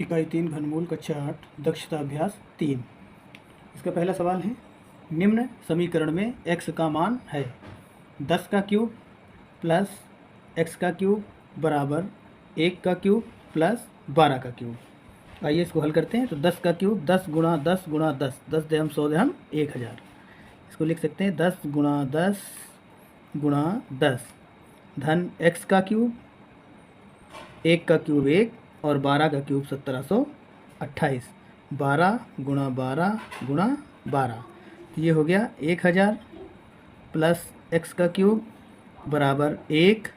इकाई 3 घनमूल कक्षा 8 दक्षता अभ्यास 3। इसका पहला सवाल है, निम्न समीकरण में x का मान है 10 का क्यूब प्लस x का क्यूब बराबर 1 का क्यूब प्लस 12 का क्यूब। आइए इसको हल करते हैं। तो 10 का क्यूब 10 गुणा 10 गुणा 10, 10 दहम 100 दहम 1000। इसको लिख सकते हैं 10 गुणा 10 गुणा 10 धन x का क्यूब, 1 का क्यूब 1 और 12 का क्यूब 1728। 12 गुणा 12 गुणा 12, ये हो गया 1000 प्लस x का क्यूब बराबर 1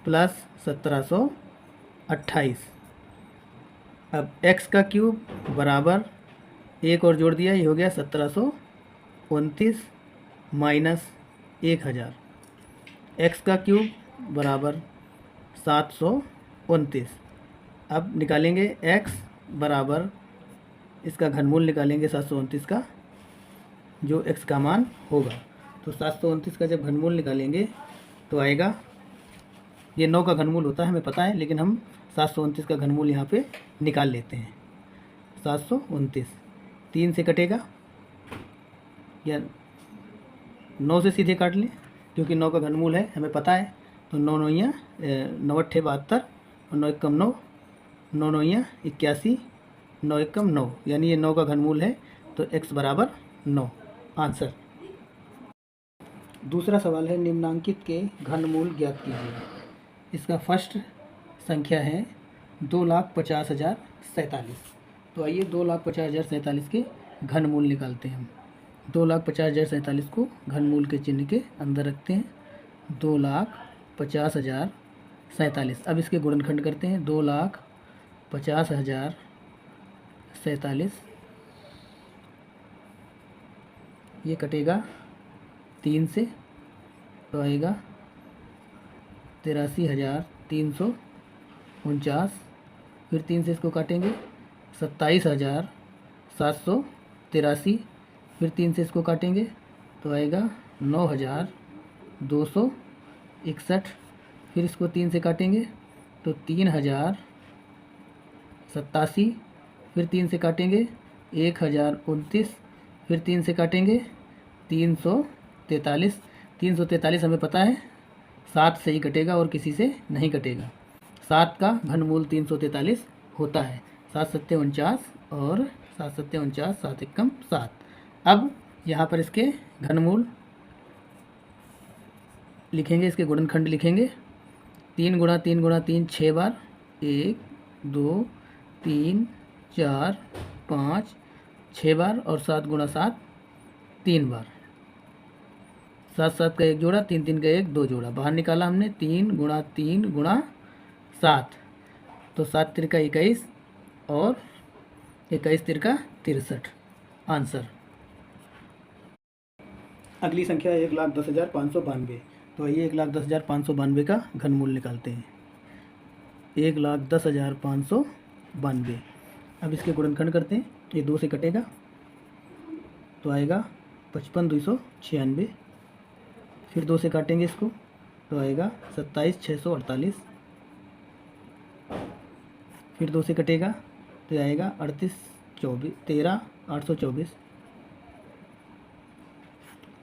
प्लस 1728। अब x का क्यूब बराबर 1 और जोड़ दिया, ये हो गया 1729 माइनस 1000। x का क्यूब बराबर 729। अब निकालेंगे x बराबर, इसका घनमूल निकालेंगे 729 का, जो x का मान होगा। तो 729 का जब घनमूल निकालेंगे तो आएगा, ये 9 का घनमूल होता है हमें पता है, लेकिन हम 729 का घनमूल यहाँ पे निकाल लेते हैं। 729 3 से कटेगा या 9 से सीधे काट लें, क्योंकि 9 का घनमूल है हमें पता है। तो 9 9 9 अट्ठे 72 और 9 एकम 9, 9 9 81, 9 एकम 9, यानी ये 9 का घनमूल है। तो x बराबर 9 आंसर। दूसरा सवाल है, निम्नांकित के घनमूल ज्ञात कीजिए। इसका फर्स्ट संख्या है 2,50,047। तो आइए 2,50,047 के घनमूल निकालते हैं हम। 2,50,047 को घनमूल के चिन्ह के अंदर रखते हैं। 2,50,047। अब इसके गुणनखंड करते हैं। 2,50,047 ये कटेगा 3 से, तो आएगा 83,349। फिर 3 से इसको काटेंगे 27,783। फिर 3 से इसको काटेंगे तो आएगा 9,261। फिर इसको 3 से काटेंगे तो 3,087। फिर 3 से काटेंगे 1,029। फिर 3 से काटेंगे 343। 343 हमें पता है 7 से ही कटेगा और किसी से नहीं कटेगा। 7 का घनमूल 343 होता है। 7 सत्ते 49 और 7 सत्ते 49, 7 एकम 7। अब यहाँ पर इसके घनमूल लिखेंगे, इसके गुणनखंड लिखेंगे। 3 गुणा 3 गुणा 3 6 बार, 1 2 3 4 5 6 बार, और 7 गुणा 7 3 बार। 7 7 का 1 जोड़ा, 3 3 का 1 2 जोड़ा, बाहर निकाला हमने। 3 गुणा 3 गुणा 7, तो 7 तिरका 21 और 21 तिरका 63 आंसर। अगली संख्या 1,10,592। तो आइए 1,10,592 का घनमूल निकालते हैं। 1,10,592। अब इसके गुणनखंड करते हैं। ये 2 से कटेगा तो आएगा 55,296। फिर 2 से काटेंगे इसको तो आएगा 27,648। फिर 2 से कटेगा तो आएगा 13,824।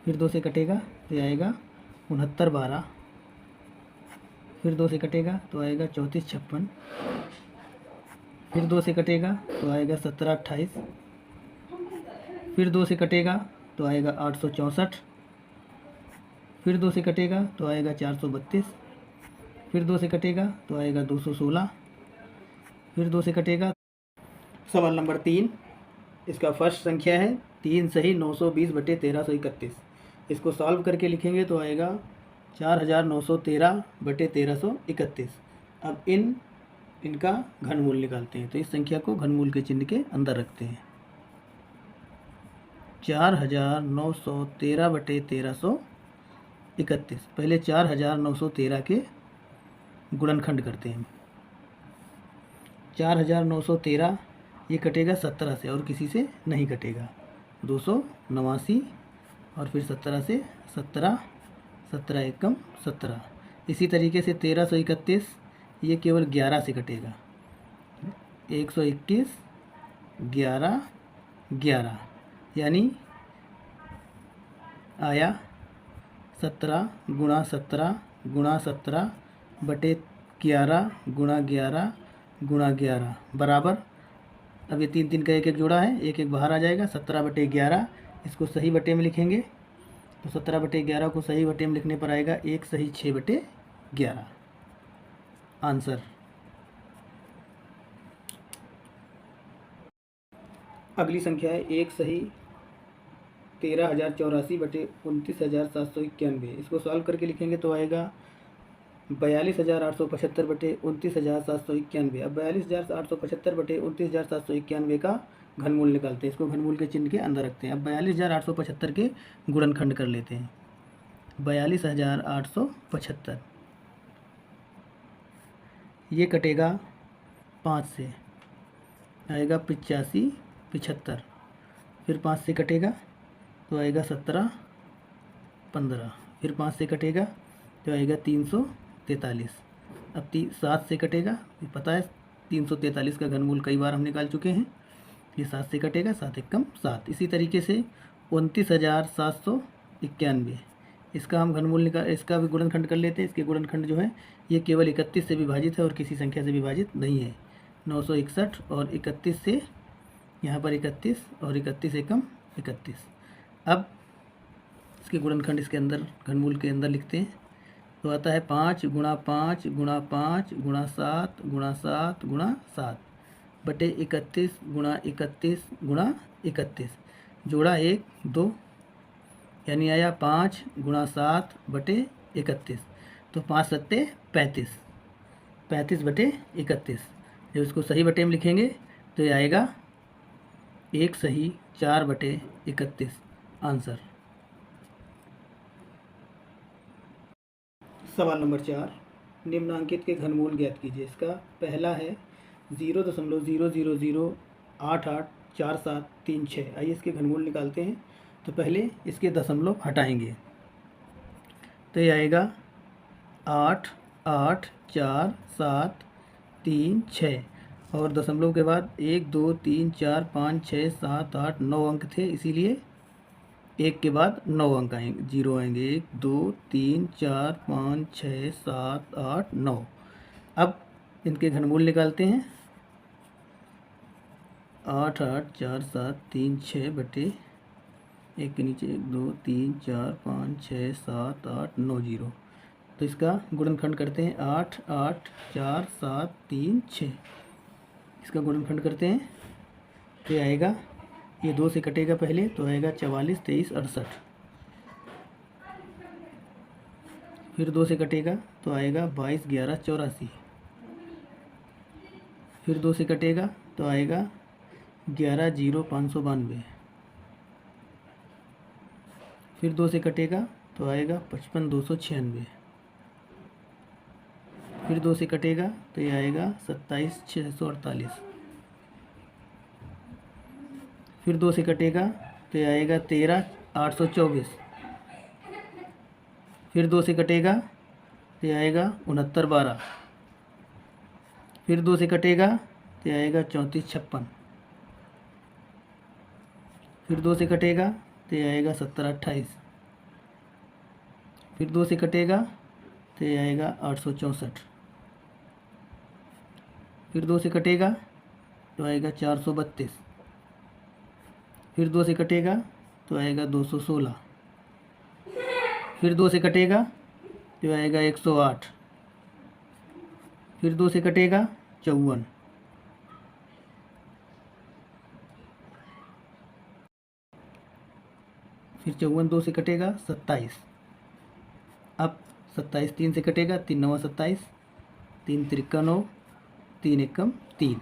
फिर 2 से कटेगा तो आएगा 69,12। फिर 2 से कटेगा तो आएगा 34,56। फिर 2 से कटेगा तो आएगा 17,28। फिर 2 से कटेगा तो आएगा 864। फिर 2 से कटेगा तो आएगा 432। फिर 2 से कटेगा तो आएगा 216। फिर 2 से कटेगा। सवाल नंबर 3, इसका फर्स्ट संख्या है 3 सही 920/1331। इसको सॉल्व करके लिखेंगे तो आएगा 4,913/1331। अब इनका घनमूल निकालते हैं। तो इस संख्या को घनमूल के चिन्ह के अंदर रखते हैं। 4,913/1331। पहले 4,913 के गुणनखंड करते हैं। 4,913 ये कटेगा 17 से और किसी से नहीं कटेगा। 289 और फिर 17 से 17, 17 एकम 17। इसी तरीके से 1331 ये केवल 11 से कटेगा। 121 11 11 यानी आया 17 गुणा 17 गुणा 17 बटे 11 गुणा 11 गुणा 11 बराबर। अब ये 3 3 का एक एक जोड़ा है, एक एक बाहर आ जाएगा। 17 बटे 11 इसको सही बटे में लिखेंगे तो 17 बटे 11 को सही बटे में लिखने पर आएगा 1 सही 6 बटे 11 आंसर। अगली संख्या है 1 सही 13,084 बटे 29,791। इसको सॉल्व करके लिखेंगे तो आएगा 42,875 बटे 29,791। अब 42,875 बटे 29,791 का घनमूल निकालते हैं। इसको घनमूल के चिन्ह के अंदर रखते हैं। अब 42,875 के गुणनखंड कर लेते हैं। 42,875 ये कटेगा 5 से, आएगा 85 75। फिर 5 से कटेगा तो आएगा 17 15। फिर 5 से कटेगा तो आएगा 343। अब 7 से कटेगा, पता है 343 का घनमूल कई बार हम निकाल चुके हैं। ये 7 से कटेगा, 7 एकम 7। इसी तरीके से 29,791 इसका हम घनमूल इसका भी गुणनखंड कर लेते हैं। इसके गुणनखंड जो है ये केवल 31 से विभाजित है और किसी संख्या से विभाजित नहीं है। 961 और 31 से यहाँ पर 31 और 31 एकम 31। अब इसके गुणनखंड इसके अंदर घनमूल के अंदर लिखते हैं तो आता है 5 गुणा 5 गुणा 5 गुणा 7 गुणा 7 गुणा 7 बटे 31 गुणा 31 गुणा 31 जोड़ा 1 2 यानी आया 5 गुणा 7 बटे 31। तो 5 सत्ते 35, 35 बटे 31। जब इसको सही बटे में लिखेंगे तो ये आएगा 1 सही 4 बटे 31 आंसर। सवाल नंबर 4, निम्नांकित के घनमूल ज्ञात कीजिए। इसका पहला है 0.00088473 आइए इसके घनमूल निकालते हैं। तो पहले इसके दशमलव हटाएंगे तो ये आएगा 8 8 4 7 3 6 और दशमलव के बाद 1 2 3 4 5 6 7 8 9 अंक थे, इसीलिए 1 के बाद 9 अंक आएंगे, 0 आएंगे। 1 2 3 4 5 6 7 8 9। अब इनके घनमूल निकालते हैं। 8 8 4 7 3 6 बटे 1 के नीचे 1 2 3 4 5 6 7 8 9 0। तो इसका गुणनखंड करते हैं। 8 8 4 7 3 6 इसका गुणनखंड करते हैं तो ये आएगा, ये 2 से कटेगा पहले तो आएगा 44 23 68। फिर 2 से कटेगा तो आएगा 22 11 84। फिर 2 से कटेगा तो आएगा 11 0 592। फिर 2 से कटेगा तो आएगा 55 296। फिर 2 से कटेगा तो ये आएगा 27 648। फिर 2 से कटेगा तो ये आएगा 13 824। फिर 2 से कटेगा तो ये आएगा 69 12। फिर 2 से कटेगा तो ये आएगा 34 56। फिर 2 से कटेगा तो ये आएगा 70 28। फिर 2 से कटेगा तो ये आएगा 864। फिर 2 से कटेगा तो आएगा 432। फिर 2 से कटेगा तो आएगा 216। फिर 2 से कटेगा तो आएगा 108। फिर 2 से कटेगा 54। फिर 54 2 से कटेगा 27। अब 27 3 से कटेगा, 3 9 27, 3 3 9, 3 एकम 3।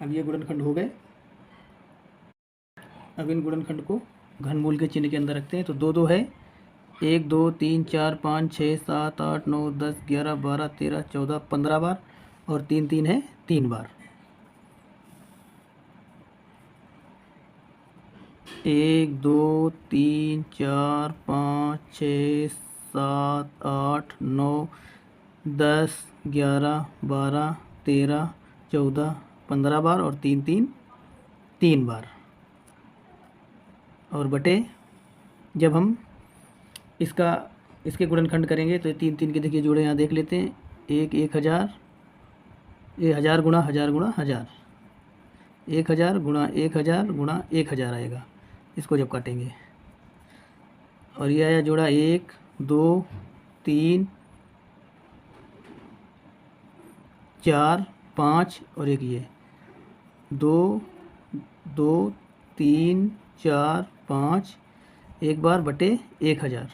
अब ये गुणनखंड हो गए। अब इन गुणनखंड को घनमूल के चिन्ह के अंदर रखते हैं। तो 2 2 है, 1 2 3 4 5 6 7 8 9 10 11 12 13 14 15 बार और 3 3 है 3 बार। 1 2 3 4 5 6 7 8 9 10 11 12 13 14 15 बार और 3 3 3 बार, और बटे जब हम इसके गुणनखंड करेंगे तो 3 3 के देखिए जोड़े यहाँ देख लेते हैं। 1000, ये 1000 गुणा 1000 गुणा 1000, 1000 गुणा 1000 गुणा 1000 आएगा इसको जब काटेंगे। और ये आया जोड़ा 1 2 3 4 5 और एक ये 2 2 3 4 5 एक बार बटे 1000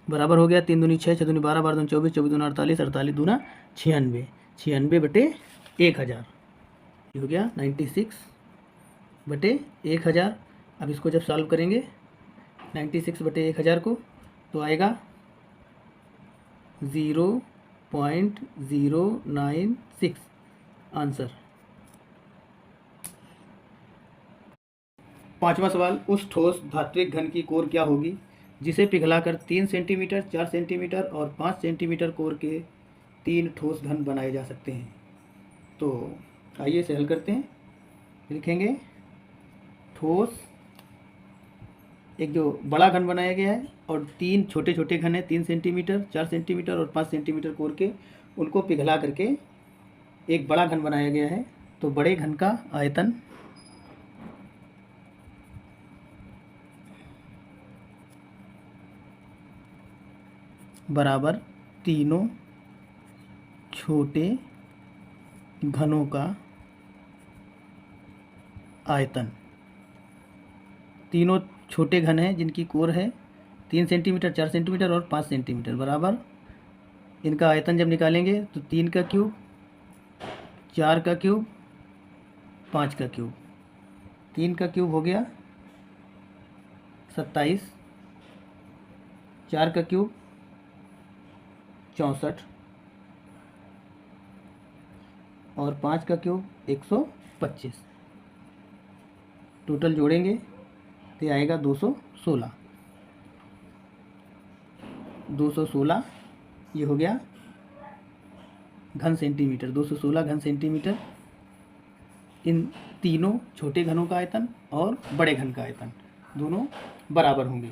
बराबर हो गया 3 दूनी 6, 6 दूनी 12, 12 दूनी 24, 24 दूना 48, 48 दूना 96, 96 बटे 1000, ये हो गया 96 बटे 1000। अब इसको जब सॉल्व करेंगे 96 बटे 1000 को तो आएगा 0.096 आंसर। पांचवा सवाल, उस ठोस धात्विक घन की कोर क्या होगी जिसे पिघलाकर 3 सेंटीमीटर, 4 सेंटीमीटर और 5 सेंटीमीटर कोर के 3 ठोस घन बनाए जा सकते हैं। तो आइए इसे हल करते हैं। लिखेंगे ठोस, एक जो बड़ा घन बनाया गया है और 3 छोटे छोटे घन है 3 सेंटीमीटर, 4 सेंटीमीटर और 5 सेंटीमीटर कोर के, उनको पिघला करके एक बड़ा घन बनाया गया है। तो बड़े घन का आयतन बराबर तीनों छोटे घनों का आयतन। तीनों छोटे घन हैं जिनकी कोर है 3 सेंटीमीटर, 4 सेंटीमीटर और 5 सेंटीमीटर, बराबर इनका आयतन जब निकालेंगे तो 3 का क्यूब, 4 का क्यूब, 5 का क्यूब। 3 का क्यूब हो गया 27, 4 का क्यूब 64 और 5 का क्यूब 125। टोटल जोड़ेंगे तो आएगा 216। 216 ये हो गया घन सेंटीमीटर, 216 घन सेंटीमीटर इन तीनों छोटे घनों का आयतन और बड़े घन का आयतन दोनों बराबर होंगे।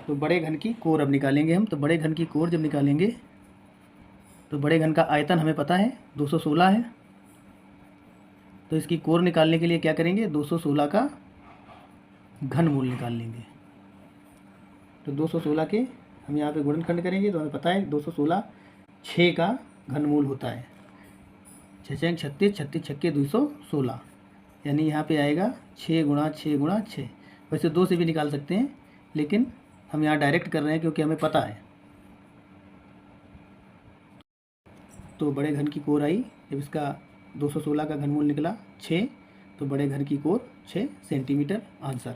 तो बड़े घन की कोर अब निकालेंगे हम। तो बड़े घन की कोर जब निकालेंगे तो बड़े घन का आयतन हमें पता है 216 है, तो इसकी कोर निकालने के लिए क्या करेंगे 216 का घन मूल निकाल लेंगे। तो 216 के हम यहाँ पे गुणनखंड करेंगे तो हमें पता है 216 6 का घनमूल होता है। 6 36, 36 छक्के 216, यानी यहाँ पे आएगा 6 गुणा 6 गुणा 6। वैसे 2 से भी निकाल सकते हैं लेकिन हम यहाँ डायरेक्ट कर रहे हैं क्योंकि हमें पता है। तो बड़े घन की कोर आई, जब इसका 216 का घनमूल निकला 6, तो बड़े घन की कोर 6 सेंटीमीटर आंसर।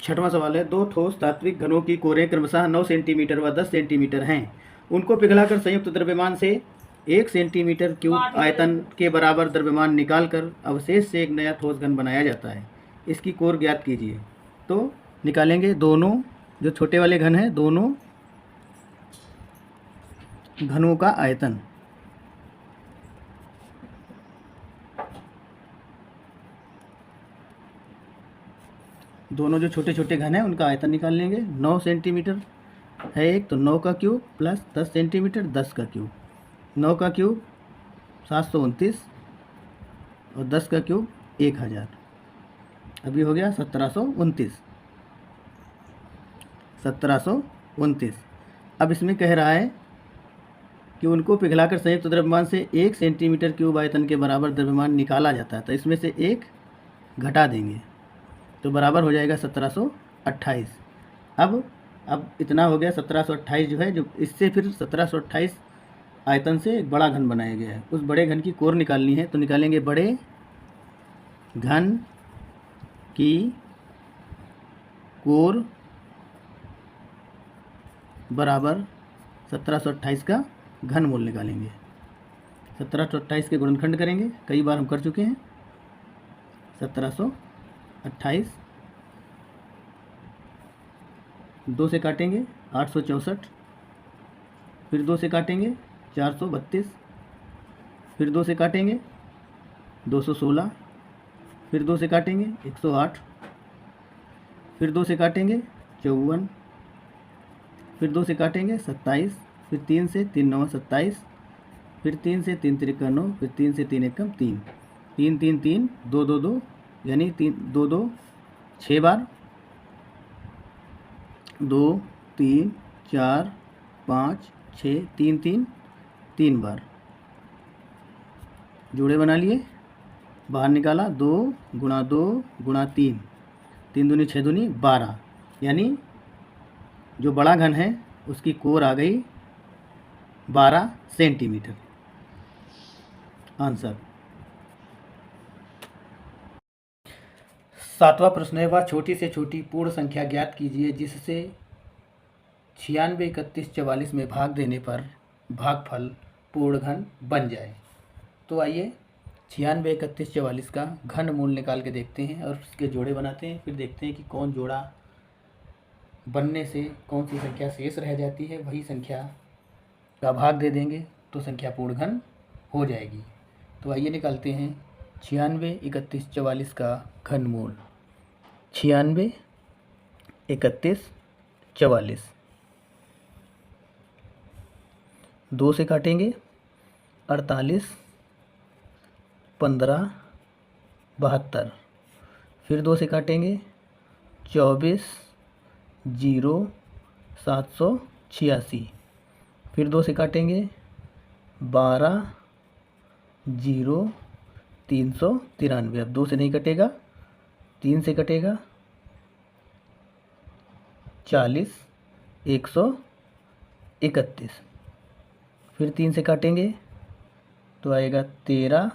छठवां सवाल है, दो ठोस धात्विक घनों की कोरें क्रमशः 9 सेंटीमीटर व 10 सेंटीमीटर हैं। उनको पिघलाकर संयुक्त द्रव्यमान से 1 सेंटीमीटर क्यूब आयतन के बराबर द्रव्यमान निकालकर अवशेष से एक नया ठोस घन बनाया जाता है। इसकी कोर ज्ञात कीजिए। तो निकालेंगे दोनों जो छोटे वाले घन हैं, दोनों घनों का आयतन। दोनों जो छोटे छोटे घन हैं उनका आयतन निकाल लेंगे। 9 सेंटीमीटर है एक, तो 9 का क्यूब प्लस 10 सेंटीमीटर 10 का क्यूब। 9 का क्यूब 729 और 10 का क्यूब 1000। अभी हो गया 1729। 1729। अब इसमें कह रहा है कि उनको पिघलाकर संयुक्त द्रव्यमान से 1 सेंटीमीटर क्यूब आयतन के बराबर द्रव्यमान निकाला जाता है। तो इसमें से 1 घटा देंगे तो बराबर हो जाएगा 1728। अब इतना हो गया 1728 जो है, जो इससे फिर 1728 आयतन से एक बड़ा घन बनाया गया है। उस बड़े घन की कोर निकालनी है तो निकालेंगे बड़े घन की कोर बराबर 1728 का घन मूल निकालेंगे। 1728 के गुणनखंड करेंगे, कई बार हम कर चुके हैं। 1728 2 से काटेंगे 864, फिर 2 से काटेंगे 432, फिर 2 से काटेंगे 216, फिर 2 से काटेंगे 108, फिर 2 से काटेंगे 54, फिर 2 से काटेंगे 27, फिर 3 से 3 9 27, फिर 3 से 3 3 9, फिर 3 से 3 1 3, 3 3 3 2 2 2, यानी 3 2 2 6 बार, 2 3 4 5 6 3 3 3 बार जोड़े बना लिए, बाहर निकाला 2 गुणा 2 गुणा 3, 3 दूनी 6 दूनी 12, यानी जो बड़ा घन है उसकी कोर आ गई 12 सेंटीमीटर। आंसर। 7वां प्रश्न है, वह छोटी से छोटी पूर्ण संख्या ज्ञात कीजिए जिससे 96 31 44 में भाग देने पर भागफल पूर्ण घन बन जाए। तो आइए 96 31 44 का घन मूल निकाल के देखते हैं और उसके जोड़े बनाते हैं, फिर देखते हैं कि कौन जोड़ा बनने से कौन सी संख्या शेष रह जाती है, वही संख्या का भाग दे देंगे तो संख्या पूर्ण घन हो जाएगी। तो आइए निकालते हैं 96 31 44 का घन मूल। 96 31 44, 2 से काटेंगे 48 15 72, फिर 2 से काटेंगे 24 0 786, फिर 2 से काटेंगे 12 0 393। अब 2 से नहीं कटेगा, 3 से कटेगा 40 131, फिर 3 से काटेंगे तो आएगा 13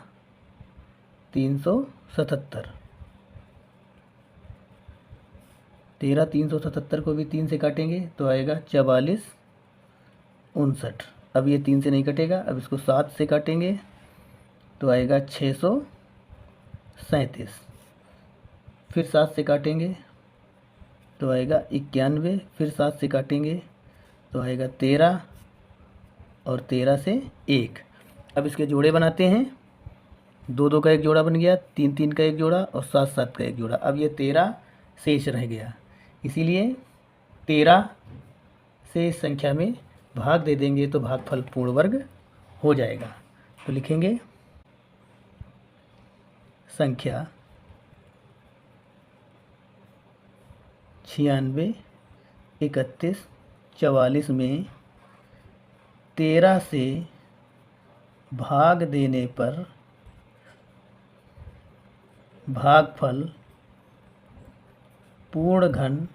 377, 13 377 को भी 3 से काटेंगे तो आएगा 44 59। अब ये 3 से नहीं कटेगा, अब इसको 7 से काटेंगे तो आएगा 637, फिर 7 से काटेंगे तो आएगा 91, फिर 7 से काटेंगे तो आएगा 13 और 13 से 1। अब इसके जोड़े बनाते हैं, 2 2 का एक जोड़ा बन गया, 3 3 का एक जोड़ा और 7 7 का एक जोड़ा। अब ये 13 शेष रह गया, इसीलिए 13 से इस संख्या में भाग दे देंगे तो भागफल पूर्ण वर्ग हो जाएगा। तो लिखेंगे संख्या 96 31 44 में 13 से भाग देने पर भागफल पूर्ण घन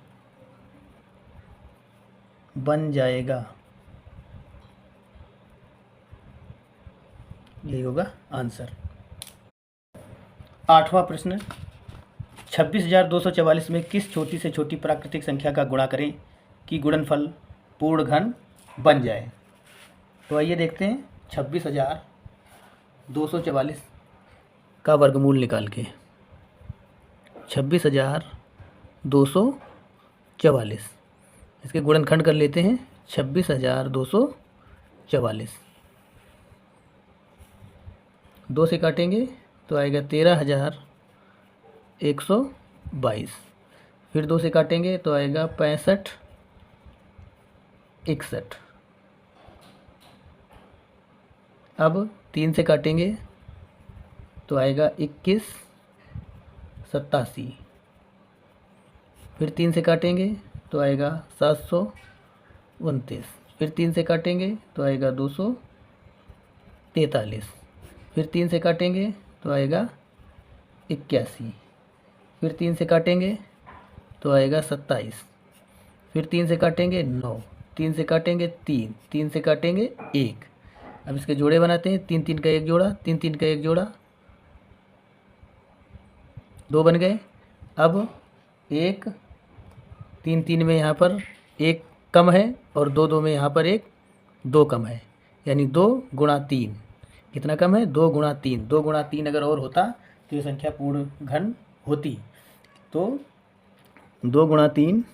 बन जाएगा। यही होगा आंसर। 8वां प्रश्न, 26,244 में किस छोटी से छोटी प्राकृतिक संख्या का गुणा करें कि गुणनफल पूर्ण घन बन जाए। तो आइए देखते हैं 26,244 का वर्गमूल निकाल के। 26,244 इसके गुणनखंड कर लेते हैं। 26,244 2 से काटेंगे तो आएगा 13,122, फिर 2 से काटेंगे तो आएगा 65 61। अब 3 से काटेंगे तो आएगा 21 87, फिर 3 से काटेंगे तो आएगा 729, फिर 3 से काटेंगे तो आएगा 243, फिर 3 से काटेंगे तो आएगा 81, फिर 3 से काटेंगे तो आएगा 27, फिर 3 से काटेंगे 9, 3 से काटेंगे 3, 3 से काटेंगे 1। अब इसके जोड़े बनाते हैं, 3 3 का एक जोड़ा, 3 3 का एक जोड़ा, 2 बन गए। अब 1 3 3 में यहाँ पर 1 कम है और 2 2 में यहाँ पर 2 कम है, यानी 2 गुणा 3 कितना कम है, 2 गुणा 3। 2 गुणा 3 अगर और होता तो ये संख्या पूर्ण घन होती। तो 2 गुणा 3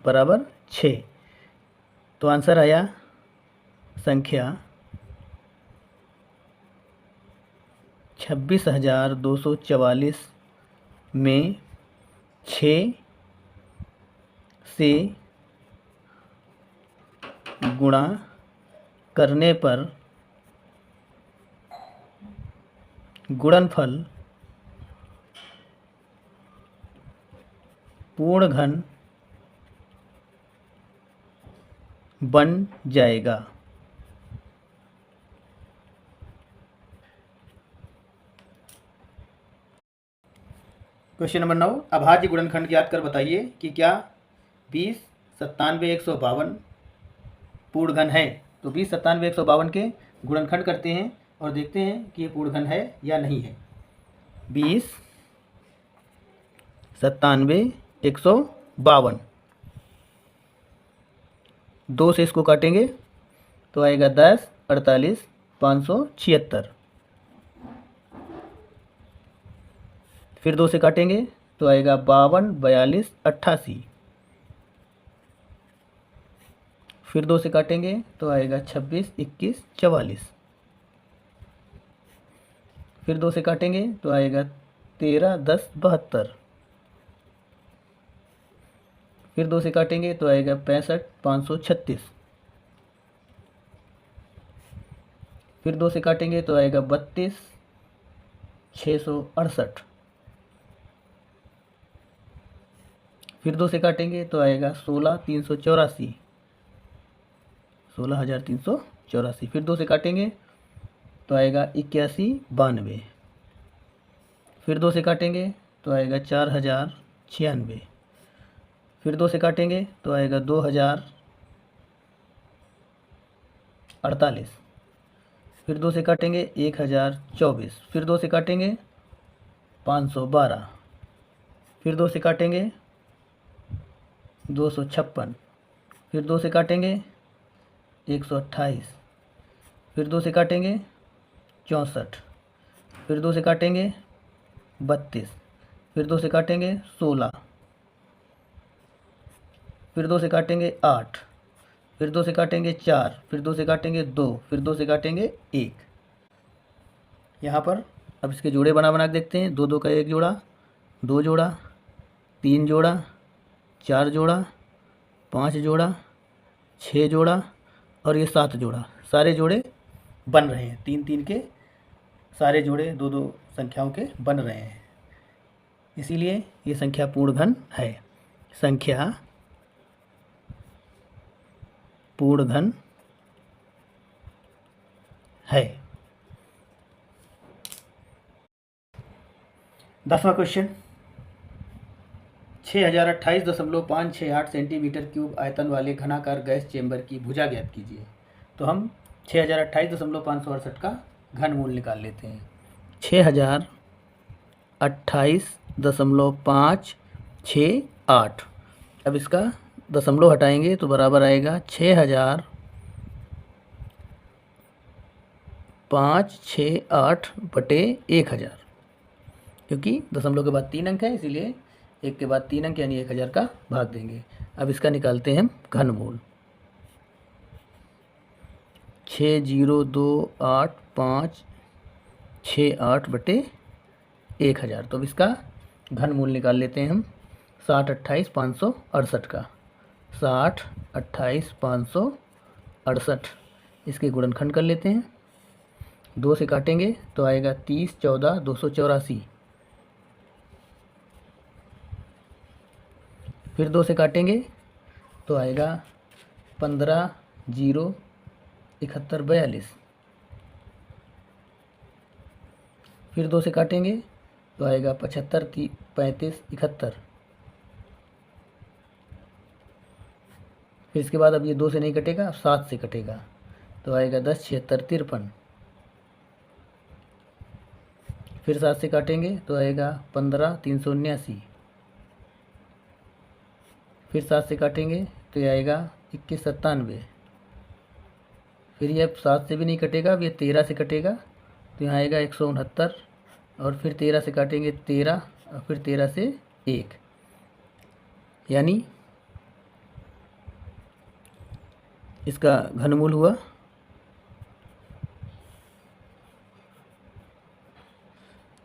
बराबर 6। तो आंसर आया संख्या 26,244 में 6 से गुणा करने पर गुणनफल पूर्ण घन बन जाएगा। क्वेश्चन नंबर 9, अभाज्य गुणनखंड ज्ञात कर बताइए कि क्या 20, 97, 152 पूर्ण घन है। तो 20, 97, 152 के गुणनखंड करते हैं और देखते हैं कि ये पूर्ण घन है या नहीं है। 20, 97, 152, 2 से इसको काटेंगे तो आएगा 10, 48, 576। फिर 2 से काटेंगे तो आएगा 52, 42, 88। फिर 2 से काटेंगे तो आएगा 26, 21, 44। फिर 2 से काटेंगे तो आएगा 13, 10, 72। फिर 2 से काटेंगे तो आएगा 65, 536। फिर 2 से काटेंगे तो आएगा 32, 668। फिर 2 से काटेंगे तो आएगा 16, 384, 16,384। फिर 2 से काटेंगे तो आएगा 81, 92। फिर 2 से काटेंगे तो आएगा 4,096। फिर 2 से काटेंगे तो आएगा 2,048। फिर 2 से काटेंगे 1,024। फिर 2 से काटेंगे 512। फिर 2 से काटेंगे 256। फिर 2 से काटेंगे 128। फिर 2 से काटेंगे 64। फिर 2 से काटेंगे 32। फिर 2 से काटेंगे 16। फिर 2 से काटेंगे 8। फिर 2 से काटेंगे 4। फिर 2 से काटेंगे 2। फिर 2 से काटेंगे 1। यहाँ पर अब इसके जोड़े बना बना के देखते हैं। 2 2 का 1 जोड़ा, 2 जोड़ा, 3 जोड़ा, 4 जोड़ा, 5 जोड़ा, 6 जोड़ा और ये 7 जोड़ा। सारे जोड़े बन रहे हैं। 3 3 के सारे जोड़े 2 2 संख्याओं के बन रहे हैं, इसीलिए ये संख्या पूर्ण घन है। संख्या पूर्ण घन है। 10वां क्वेश्चन, 6028.568 सेंटीमीटर क्यूब आयतन वाले घनाकार गैस चेंबर की भुजा ज्ञात कीजिए। तो हम 6028.568 का घनमूल निकाल लेते हैं। 6028.568। अब इसका दशमलव हटाएंगे तो बराबर आएगा 6,568/1000, क्योंकि दशमलव के बाद 3 अंक है, इसीलिए 1 के बाद 3 अंक यानी 1000 का भाग देंगे। अब इसका निकालते हैं हम घनमूल। 6,028,568/1000। तो अब इसका घनमूल निकाल लेते हैं हम 60, 28, 568 का। 60, 28, 568 इसके गुणनखंड कर लेते हैं। 2 से काटेंगे तो आएगा 30, 14, 284। फिर 2 से काटेंगे तो आएगा 15, 0, 71, 42। फिर 2 से काटेंगे तो आएगा 75, 35, 71। फिर इसके बाद अब ये 2 से नहीं कटेगा, अब 7 से कटेगा तो आएगा 10, 76, 53। फिर 7 से काटेंगे तो आएगा 15, 379। फिर 7 से काटेंगे तो ये आएगा 21, 97। फिर ये अब 7 से भी नहीं कटेगा, अब ये 13 से कटेगा तो यहाँ आएगा 169। और फिर 13 से काटेंगे 13 और फिर 13 से 1, यानी इसका घनमूल हुआ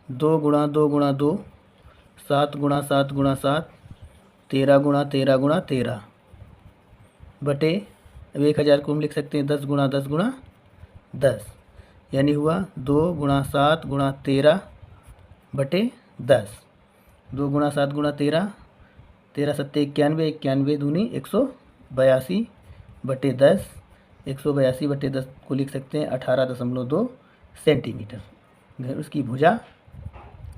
2 गुणा 2 गुणा 2, 7 गुणा 7 गुणा 7, 13 गुणा 13 गुणा 13 बटे, अब 1000 को हम लिख सकते हैं 10 गुणा 10 गुणा 10, यानी हुआ 2 गुणा 7 गुणा 13 बटे 10। 2 गुणा 7 गुणा 13, 13 सत्ते 91, 91 दूनी 182 बटे 10, 182 बटे 10 को लिख सकते हैं 18.2 सेंटीमीटर। उसकी भुजा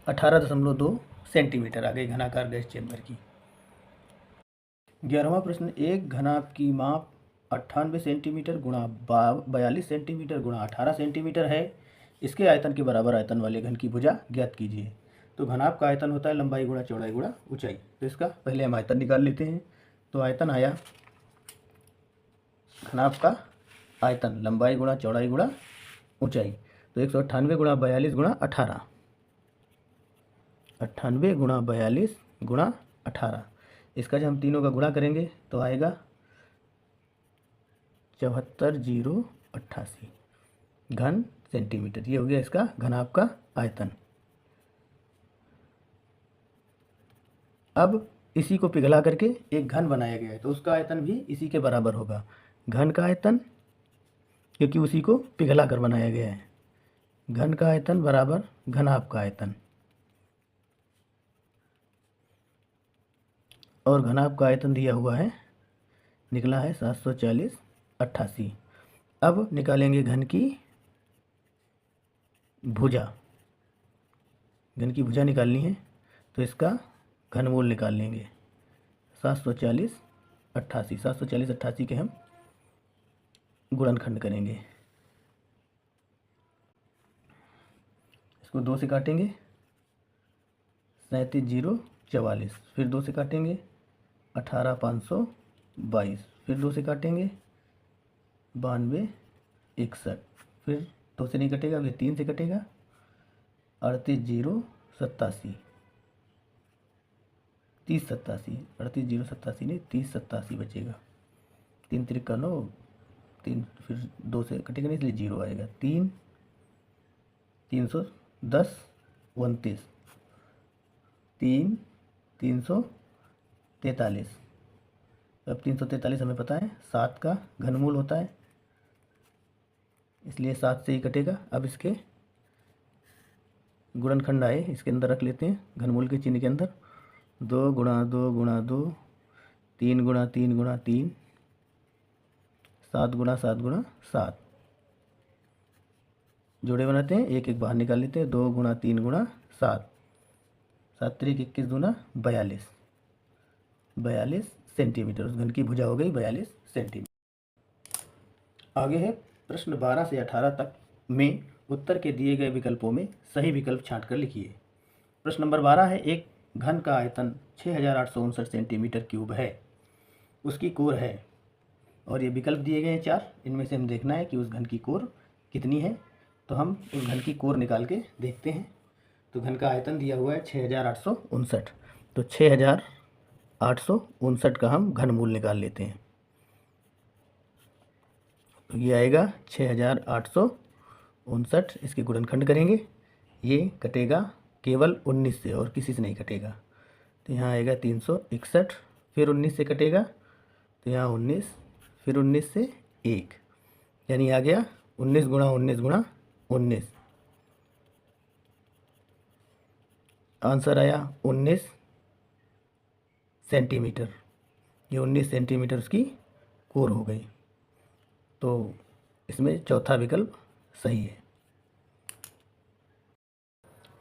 18.2 सेंटीमीटर आ गई घनाकार गैस चैम्बर की। 11वां प्रश्न, एक घनाभ की माप 98 सेंटीमीटर गुणा 42 सेंटीमीटर गुणा 18 सेंटीमीटर है। इसके आयतन के बराबर आयतन वाले घन की भुजा ज्ञात कीजिए। तो घनाभ का आयतन होता है लंबाई गुणा चौड़ाई गुणा ऊंचाई। तो इसका पहले हम आयतन निकाल लेते हैं। तो आयतन आया, घनाभ का आयतन लंबाई गुणा चौड़ाई गुणा ऊंचाई, तो 198 गुणा 42 गुणा 18, 98 गुणा 42 गुणा 18। इसका जब हम तीनों का गुणा करेंगे तो आएगा 74,088 घन सेंटीमीटर। ये हो गया इसका घनाभ का आयतन। अब इसी को पिघला करके एक घन बनाया गया है, तो उसका आयतन भी इसी के बराबर होगा, घन का आयतन, क्योंकि उसी को पिघला कर बनाया गया है। घन का आयतन बराबर घनाभ का आयतन, और घनाभ का आयतन दिया हुआ है, निकला है 740/88। अब निकालेंगे घन की भुजा। घन की भुजा निकालनी है, तो इसका घनमूल निकाल लेंगे 740/88। 740/88 के हम गुणनखंड करेंगे। इसको 2 से काटेंगे, 37,044, फिर 2 से काटेंगे 18,522, फिर 2 से काटेंगे 92,61, फिर 2 से नहीं कटेगा, फिर 3 से कटेगा 38,087, 3087, 38,087 नहीं 3087 बचेगा। 3 त्रिक का 9, 3 फिर 2 से कटेगा नहीं, इसलिए 0 आएगा। 3 310 29, 3 343। अब 343 हमें पता है 7 का घनमूल होता है, इसलिए 7 से ही कटेगा। अब इसके गुणनखंड आए, इसके अंदर रख लेते हैं, घनमूल के चिन्ह के अंदर। 2 गुणा 2 गुणा 2, 3 गुणा 3 गुणा 3, 7 गुणा 7 गुणा 7। जोड़े बनाते हैं, एक एक बाहर निकाल लेते हैं। 2 गुणा 3 गुणा 7, 7 त्रिक 21 दूना 42, 42 सेंटीमीटर। उस घन की भुजा हो गई 42 सेंटीमीटर। आगे है प्रश्न 12 से 18 तक में उत्तर के दिए गए विकल्पों में सही विकल्प छांट कर लिखिए। प्रश्न नंबर 12 है, एक घन का आयतन 6,859 सेंटीमीटर क्यूब है, उसकी कोर है, और ये विकल्प दिए गए हैं 4। इनमें से हम देखना है कि उस घन की कोर कितनी है। तो हम उस घन की कोर निकाल के देखते हैं। तो घन का आयतन दिया हुआ है 6,859, तो 6,859 का हम घनमूल निकाल लेते हैं। तो ये आएगा 6,859, इसके गुणनखंड करेंगे, ये कटेगा केवल 19 से और किसी से नहीं कटेगा। तो यहाँ आएगा 361, फिर 19 से कटेगा, तो यहाँ 19, फिर 19 से 1, यानी आ गया 19 गुणा 19 गुणा 19। आंसर आया 19 सेंटीमीटर। ये 19 सेंटीमीटर उसकी कोर हो गई। तो इसमें चौथा विकल्प सही है।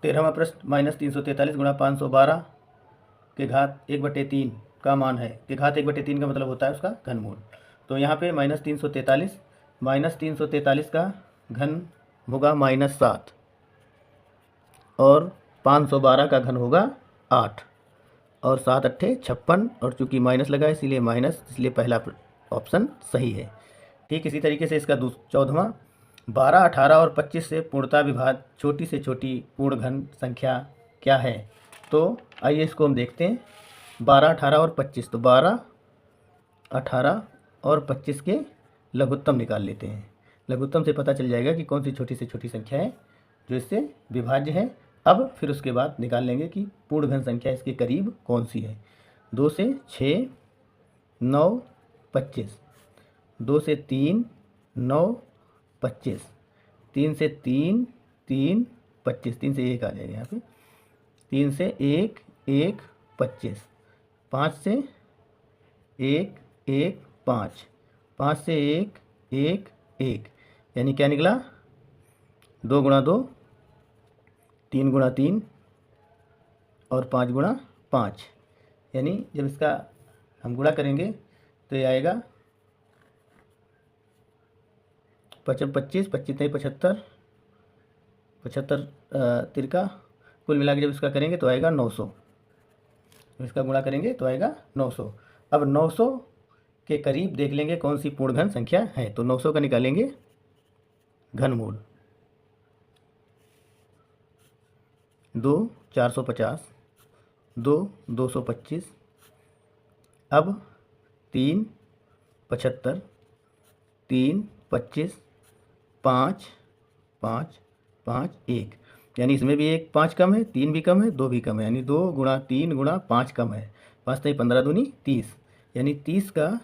13वां प्रश्न, -343 गुणा 512 के घात 1/3 का मान है। के घात 1/3 का मतलब होता है उसका घनमूल। तो यहाँ पे -343 का घन होगा -7, और 512 का घन होगा 8, और 7 अट्ठे 56, और चूँकि माइनस लगा है इसीलिए माइनस, इसलिए पहला ऑप्शन सही है। ठीक इसी तरीके से इसका 14वां, 12, 18 और 25 से पूर्णता विभाज्य छोटी से छोटी पूर्ण घन संख्या क्या है। तो आइए इसको हम देखते हैं। 12, 18 और 25, तो 12, 18 और 25 के लघुत्तम निकाल लेते हैं। लघुत्तम से पता चल जाएगा कि कौन सी छोटी से छोटी संख्या है जो इससे विभाज्य है। अब फिर उसके बाद निकाल लेंगे कि पूर्ण घन संख्या इसके करीब कौन सी है। 2 से 6 9 25, 2 से 3 9 25, 3 से 3 3 25, 3 से 1 आ जाएगा यहाँ पे, 3 से 1 1 25, 5 से 1 1 5, 5 से 1 1 1, यानी क्या निकला 2 गुणा 2 3 गुणा 3 और 5 गुणा 5, यानी जब इसका हम गुणा करेंगे तो ये आएगा 25 25 75 75 तिरका, कुल मिला के जब इसका करेंगे तो आएगा 900, इसका गुणा करेंगे तो आएगा 900। अब 900 के करीब देख लेंगे कौन सी पूर्ण घन संख्या है, तो 900 का निकालेंगे घनमूल। 2 450, 2 225, अब 3 75, 3 25, 5 5 5 1, यानी इसमें भी एक 5 कम है, 3 भी कम है, 2 भी कम है, यानी 2 गुणा 3 गुणा 5 कम है, 5 नहीं 15 दूनी 30, यानी 30 का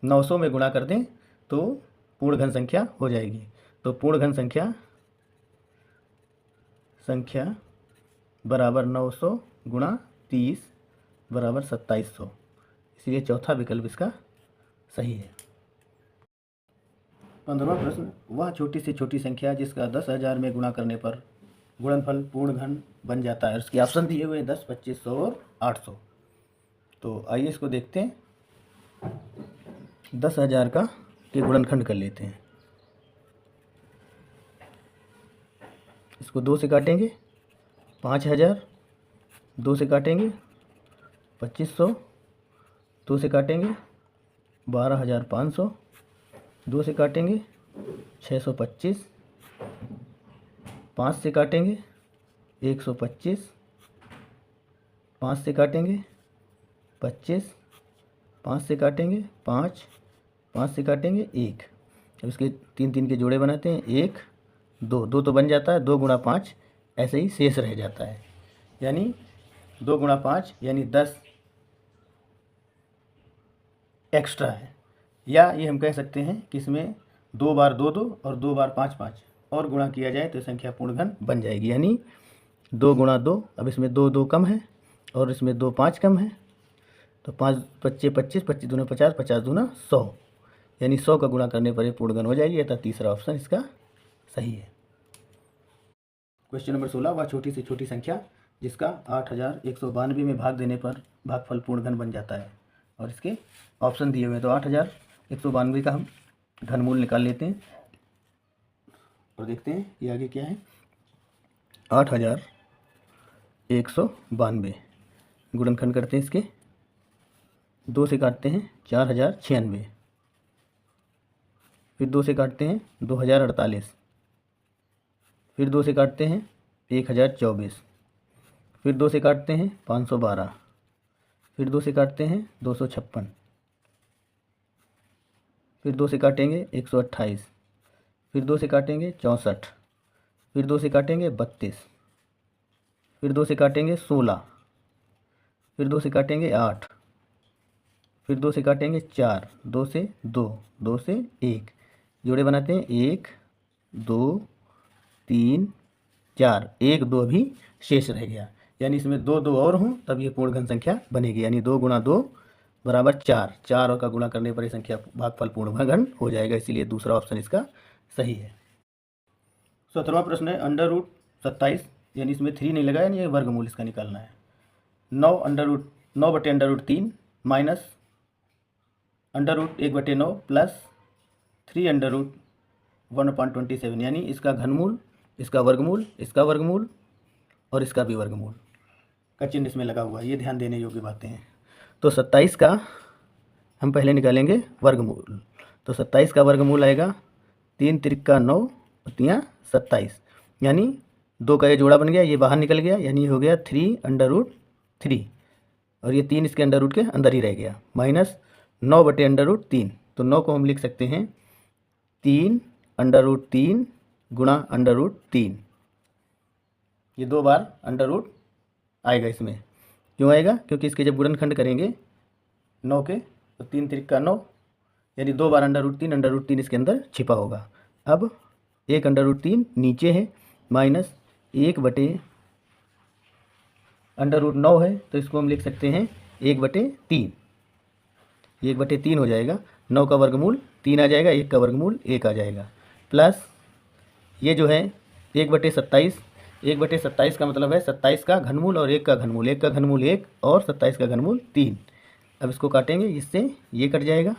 900 में गुणा कर दें तो पूर्ण घन संख्या हो जाएगी। तो पूर्ण घन संख्या बराबर 900 गुणा 30 बराबर 2700, इसलिए चौथा विकल्प इसका सही है। 15वां प्रश्न, वह छोटी से छोटी संख्या जिसका 10,000 में गुणा करने पर गुणनफल पूर्ण घन बन जाता है। उसके ऑप्शन दिए हुए 10 2500 और 800। तो आइए इसको देखते हैं। 10,000 का के गुणनखंड कर लेते हैं। इसको 2 से काटेंगे 5,000, 2 से काटेंगे 2500, 2 से काटेंगे 12,500, 2 से काटेंगे 625, 5 से काटेंगे 125, 5 से काटेंगे 25, 5 से काटेंगे 5, 5 से काटेंगे 1। अब इसके 3 3 के जोड़े बनाते हैं, 1 2 2 तो बन जाता है, 2 गुणा 5 ऐसे ही शेष रह जाता है, यानी 2 गुणा 5 यानी 10 एक्स्ट्रा है। या ये हम कह सकते हैं कि इसमें 2 बार 2 2 और 2 बार 5 5 और गुणा किया जाए तो संख्या पूर्ण घन बन जाएगी, यानी 2 गुणा 2। अब इसमें 2 2 कम है और इसमें 2 5 कम है, तो 5 25 25 25 दूना 50 50 दूना 100, यानी 100 का गुणा करने पर ये पूर्ण घन हो जाएगी। अतः तीसरा ऑप्शन इसका सही है। क्वेश्चन नंबर 16, वह छोटी से छोटी संख्या जिसका 8,192 में भाग देने पर भागफल पूर्ण घन बन जाता है, और इसके ऑप्शन दिए हुए हैं। तो 8,192 का हम घनमूल निकाल लेते हैं और देखते हैं ये आगे क्या है। 8,192 गुणनखंड करते हैं इसके, 2 से काटते हैं 4,096, फिर 2 से काटते हैं 2,048, फिर 2 से काटते हैं 1,024, फिर 2 से काटते हैं 512, फिर 2 से काटते हैं 256, फिर 2 से काटेंगे 128, फिर 2 से काटेंगे 64, फिर 2 से काटेंगे 32, फिर 2 से काटेंगे 16, फिर 2 से काटेंगे 8, फिर 2 से काटेंगे 4, 2 से 2, 2 से 1, जोड़े बनाते हैं 1 2 3 4, 1 2 भी शेष रह गया, यानी इसमें 2 2 और हों तब ये पूर्ण घन संख्या बनेगी, यानी 2 गुणा 2 बराबर 4, 4 का गुणा करने पर ये संख्या भागफल पूर्ण घन हो जाएगा, इसीलिए दूसरा ऑप्शन इसका सही है। 17वां प्रश्न है, √27, यानी इसमें 3 नहीं लगा, यानी ये वर्गमूल इसका निकालना है। 9/√3 माइनस √1/9 प्लस 3/1/27, यानी इसका घनमूल, इसका वर्गमूल, इसका वर्गमूल और इसका भी वर्गमूल का चिन्ह इसमें लगा हुआ है। ये ध्यान देने योग्य बातें हैं। तो 27 का हम पहले निकालेंगे वर्गमूल। तो 27 का वर्गमूल आएगा 3 त्रिका 9 और 3 27, यानी 2 का ये जोड़ा बन गया, ये बाहर निकल गया, यानी हो गया 3/3 और ये 3 इसके अंडर रूट के अंदर ही रह गया, माइनस 9/√3। तो 9 को हम लिख सकते हैं 3/3 गुणा √3, ये 2 बार अंडर रूट आएगा इसमें। क्यों आएगा? क्योंकि इसके जब गुणनखंड करेंगे 9 के तो 3 त्रिक का 9, यानी 2 बार अंडर रूट 3 इसके अंदर छिपा होगा। अब 1 अंडर रूट 3 नीचे है, माइनस 1 बटे अंडर रूट 9 है, तो इसको हम लिख सकते हैं 1/3। 1/3 हो जाएगा। 9 का वर्गमूल 3 आ जाएगा, 1 का वर्गमूल 1 आ जाएगा, प्लस ये जो है 1/27। 1/27 का मतलब है 27 का घनमूल और 1 का घनमूल। 1 का घनमूल 1 और 27 का घनमूल 3। अब इसको काटेंगे, इससे ये कट जाएगा,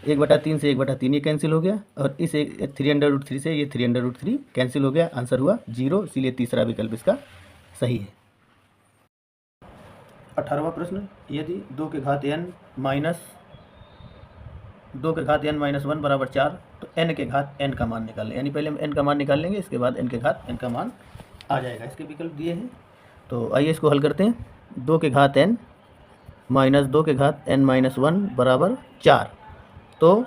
1/3 से 1/3 ये कैंसिल हो गया, और इस 3√3 से ये 3√3 कैंसिल हो गया। आंसर हुआ 0, इसीलिए तीसरा विकल्प इसका सही है। 18वां प्रश्न, यदि 2 के घात n माइनस 1 बराबर 4 तो n के घात n का मान निकालें। यानी पहले हम n का मान निकाल लेंगे, इसके बाद n के घात n का मान आ जाएगा। इसके विकल्प दिए हैं, तो आइए इसको हल करते हैं। 2 के घात n माइनस 2 के घात n माइनस 1 बराबर 4। तो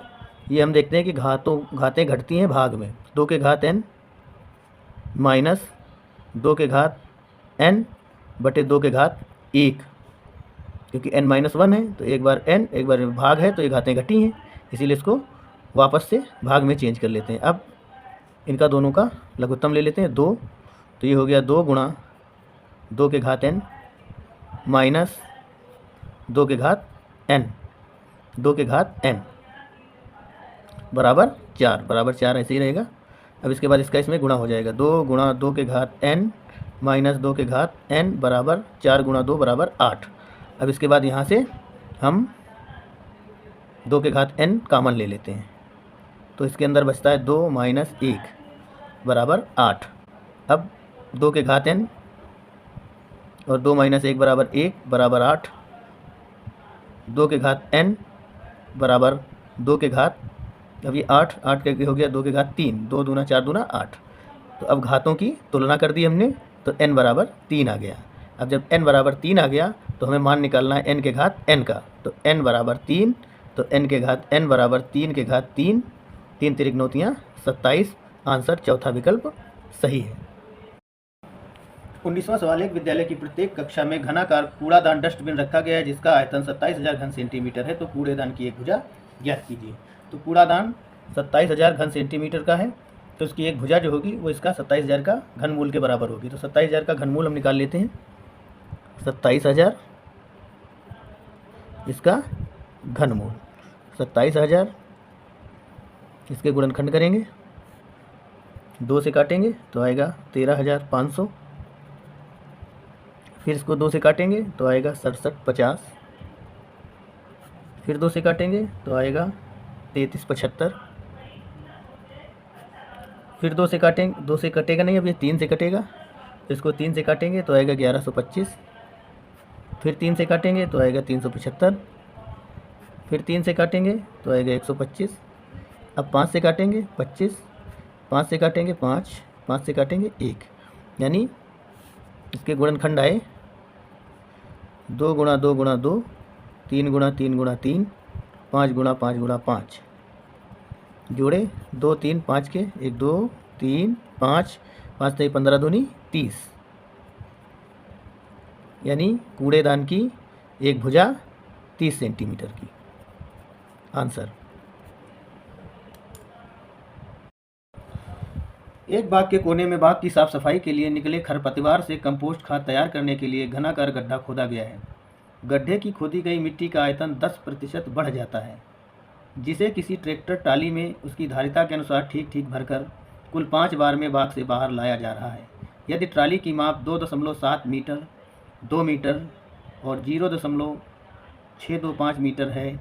ये हम देखते हैं कि घातें घटती हैं भाग में। 2 के घात n माइनस 2 के घात n बटे 2 के घात 1, क्योंकि n माइनस 1 है तो एक बार n एक बार भाग है, तो ये घातें घटी हैं, इसीलिए इसको वापस से भाग में चेंज कर लेते हैं। अब इनका दोनों का लघुत्तम ले लेते हैं 2, तो ये हो गया 2 गुणा 2 के घात n माइनस 2 के घात n, 2 के घात n बराबर 4 ऐसे ही रहेगा। अब इसके बाद इसका इसमें गुणा हो जाएगा, 2 गुणा 2 के घात n माइनस 2 के घात n बराबर 4 गुणा 2 बराबर 8। अब इसके बाद यहाँ से हम 2 के घात n कॉमन ले लेते हैं, तो इसके अंदर बचता है 2 माइनस 1 बराबर 8। अब 2 के घात n और 2 माइनस 1 बराबर 1 बराबर 8। 2 के घात n बराबर 2 के घात, अब ये 8 करके हो गया 2 के घात 3, 2 दूना 4 दूना 8। तो अब घातों की तुलना कर दी हमने, तो n बराबर 3 आ गया। अब जब n बराबर 3 आ गया तो हमें मान निकालना है n के घात n का, तो n बराबर 3, तो n के घात n बराबर 3 के घात 3, 3 तिरिक 9 27। आंसर चौथा विकल्प सही है। 19वां सवाल, एक विद्यालय की प्रत्येक कक्षा में घनाकार कूड़ादान डस्टबिन रखा गया है जिसका आयतन 27,000 घन सेंटीमीटर है, तो कूड़ेदान की एक भुजा ज्ञात कीजिए। तो कूड़ादान 27,000 घन सेंटीमीटर का है, तो उसकी एक भुजा जो होगी वो इसका 27,000 का घनमूल के बराबर होगी। तो 27,000 का घनमूल हम निकाल लेते हैं, 27,000 इसका घनमूल, 27,000 इसके गुणनखंड करेंगे, 2 से काटेंगे तो आएगा 13,500, फिर इसको 2 से काटेंगे तो आएगा 6750, फिर 2 से काटेंगे तो आएगा 3375, फिर 2 से काटेंगे, 2 से कटेगा नहीं, अब ये 3 से कटेगा, तो इसको 3 से काटेंगे तो आएगा 1125, फिर 3 से काटेंगे तो आएगा 375, फिर 3 से काटेंगे तो आएगा 125। अब 5 से काटेंगे 25, 5 से काटेंगे 5, 5 से काटेंगे 1, यानी इसके गुणनखंड आए 2 गुणा 2 गुणा 2, 3 गुणा 3 गुणा 3, 5 गुणा 5 गुणा 5, जोड़े 2 3 5 के, 1 2 3 5, 5 से 15 दूनी 30, यानी कूड़ेदान की एक भुजा 30 सेंटीमीटर की। आंसर, एक बाग के कोने में बाग की साफ सफाई के लिए निकले खरपतवार से कंपोस्ट खाद तैयार करने के लिए घनाकार गड्ढा खोदा गया है। गड्ढे की खोदी गई मिट्टी का आयतन 10% बढ़ जाता है, जिसे किसी ट्रैक्टर ट्राली में उसकी धारिता के अनुसार ठीक ठीक भरकर कुल 5 बार में बाग से बाहर लाया जा रहा है। यदि ट्राली की माप 2.7 मीटर, 2 मीटर और 0.625 मीटर है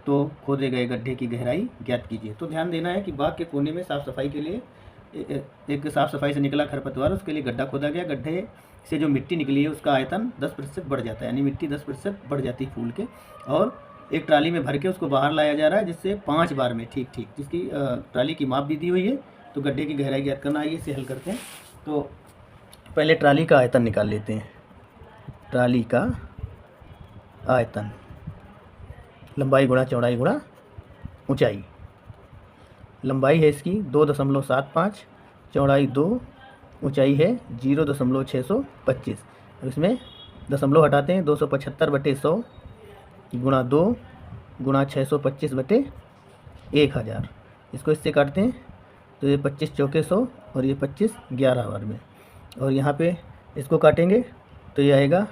तो खोदे गए गड्ढे की गहराई ज्ञात कीजिए। तो ध्यान देना है कि बाग के कोने में साफ़ सफाई के लिए एक साफ़ सफाई से निकला खरपतवार, उसके लिए गड्ढा खोदा गया। गड्ढे से जो मिट्टी निकली है उसका आयतन 10% बढ़ जाता है, यानी मिट्टी 10% बढ़ जाती है फूल के, और एक ट्राली में भर के उसको बाहर लाया जा रहा है, जिससे 5 बार में ठीक ठीक, जिसकी ट्राली की माप भी दी हुई है। तो गड्ढे की गहराई ज्ञात करना, आइए इसे हल करते हैं। तो पहले ट्राली का आयतन निकाल लेते हैं। ट्राली का आयतन, लंबाई गुणा चौड़ाई गुणा ऊंचाई। लंबाई है इसकी 2.75, चौड़ाई 2, ऊंचाई है 0.625। अब इसमें दशमलव हटाते हैं, 275/100 गुणा 2 गुणा 625/1000। इसको इससे काटते हैं तो ये 25 चौके 100 और ये 25 11 बार में, और यहाँ पे इसको काटेंगे तो ये आएगा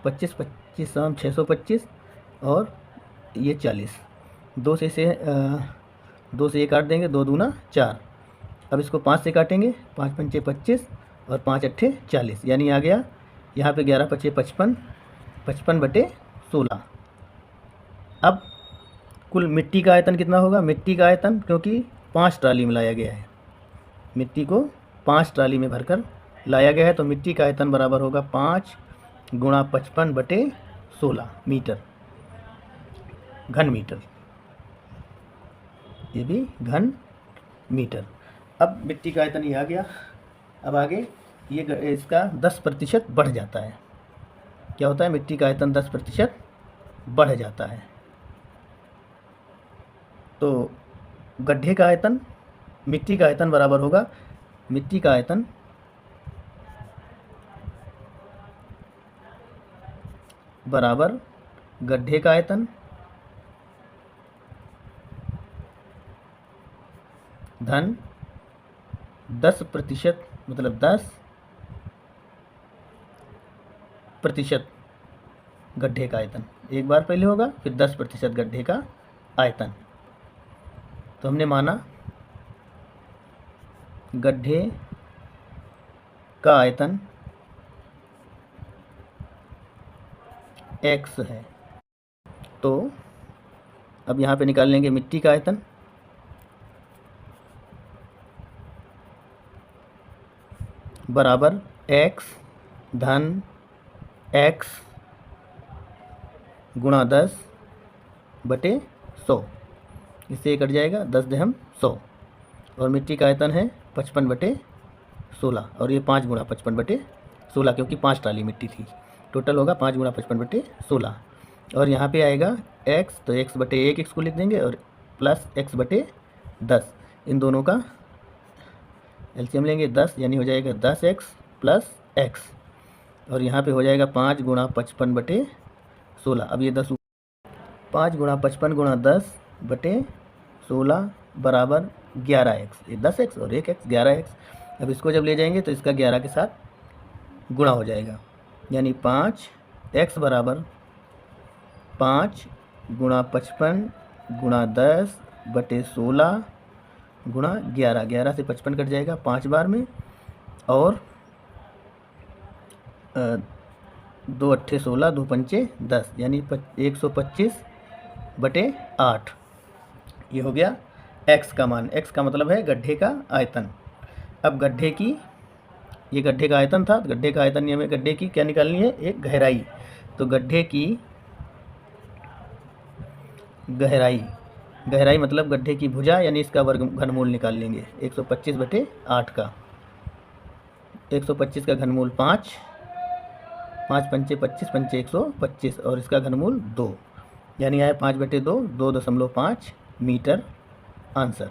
25 25 625 और ये 40। 2 से इसे 2 से ये काट देंगे, 2 दूना 4। अब इसको 5 से काटेंगे, 5 पंचे 25 और 5 अट्ठे 40, यानी आ गया यहाँ पे 11 पचे 55, 55/16। अब कुल मिट्टी का आयतन कितना होगा? मिट्टी का आयतन, क्योंकि 5 ट्राली में लाया गया है, मिट्टी को 5 ट्राली में भरकर लाया गया है, तो मिट्टी का आयतन बराबर होगा 5 गुणा 55/16 मीटर, घन मीटर, ये भी घन मीटर। अब मिट्टी का आयतन ये आ गया। अब आगे ये इसका 10% बढ़ जाता है। क्या होता है? मिट्टी का आयतन 10% बढ़ जाता है। तो गड्ढे का आयतन मिट्टी का आयतन बराबर होगा, मिट्टी का आयतन बराबर गड्ढे का आयतन धन 10%, मतलब 10% गड्ढे का आयतन। एक बार पहले होगा, फिर 10% गड्ढे का आयतन। तो हमने माना गड्ढे का आयतन x है। तो अब यहाँ पे निकाल लेंगे मिट्टी का आयतन। बराबर x धन x गुणा 10/100, इससे कट जाएगा 10×100, और मिट्टी का आयतन है 55/16, और ये 5 गुणा 55/16, क्योंकि 5 ट्राली मिट्टी थी। टोटल होगा 5 गुणा 55/16, और यहाँ पे आएगा x, तो x/1 x को लिख देंगे, और प्लस x/10, इन दोनों का एलसीएम लेंगे 10, यानी हो जाएगा 10x प्लस x, और यहाँ पे हो जाएगा 5 गुणा 55/16। अब ये 5 गुणा 55 गुणा 10/16 बराबर 11x, ये 10x और 1x 11x। अब इसको जब ले जाएंगे तो इसका 11 के साथ गुणा हो जाएगा, यानी 5x बराबर 5 गुणा 55 गुणा 10/16 गुणा 11, 11 से 55 कट जाएगा 5 बार में, और 2 अट्ठे 16, 2 पंचे 10, यानी 125/8। ये हो गया x का मान। x का मतलब है गड्ढे का आयतन। अब गड्ढे की, ये गड्ढे का आयतन था, गड्ढे का आयतन हमें गड्ढे की क्या निकालनी है? एक गहराई। तो गड्ढे की गहराई मतलब गड्ढे की भुजा, यानी इसका वर्ग घनमूल निकाल लेंगे 125/8 का। 125 का घनमूल 5, 5 पंचे 25, पंचे 125, और इसका घनमूल 2, यानी आया 5/2, 2.5 मीटर आंसर।